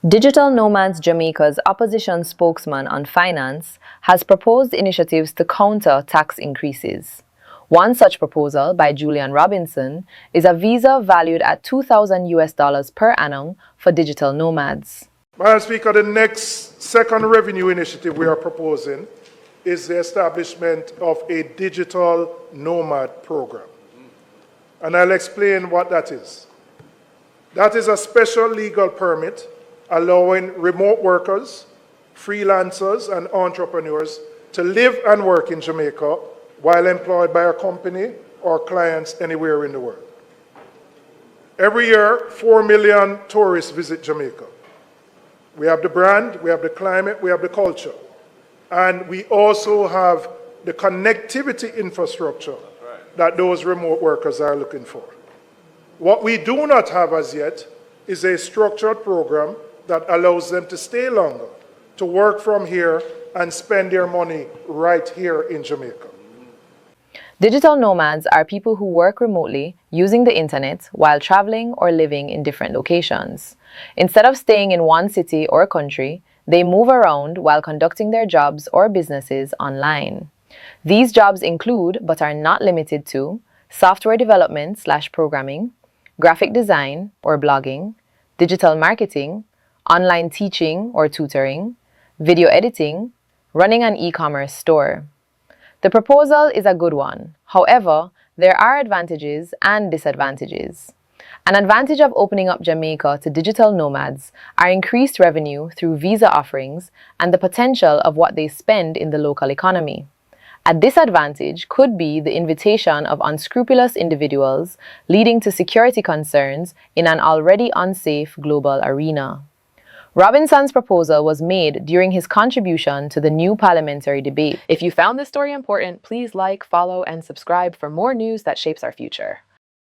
Digital Nomads Jamaica's opposition spokesman on finance has proposed initiatives to counter tax increases. One such proposal by Julian Robinson is a visa valued at $2,000 per annum for digital nomads. Madam Speaker, the next second revenue initiative we are proposing is the establishment of a digital nomad program. And I'll explain what that is. That is a special legal permit allowing remote workers, freelancers, and entrepreneurs to live and work in Jamaica while employed by a company or clients anywhere in the world. Every year, 4 million tourists visit Jamaica. We have the brand, we have the climate, we have the culture. And we also have the connectivity infrastructure that those remote workers are looking for. What we do not have as yet is a structured program that allows them to stay longer, to work from here and spend their money right here in Jamaica. Digital nomads are people who work remotely using the internet while traveling or living in different locations. Instead of staying in one city or country, they move around while conducting their jobs or businesses online. These jobs include, but are not limited to, software development/programming, graphic design or blogging, digital marketing, online teaching or tutoring, video editing, running an e-commerce store. The proposal is a good one. However, there are advantages and disadvantages. An advantage of opening up Jamaica to digital nomads are increased revenue through visa offerings and the potential of what they spend in the local economy. A disadvantage could be the invitation of unscrupulous individuals, leading to security concerns in an already unsafe global arena. Robinson's proposal was made during his contribution to the new parliamentary debate. If you found this story important, please like, follow, and subscribe for more news that shapes our future.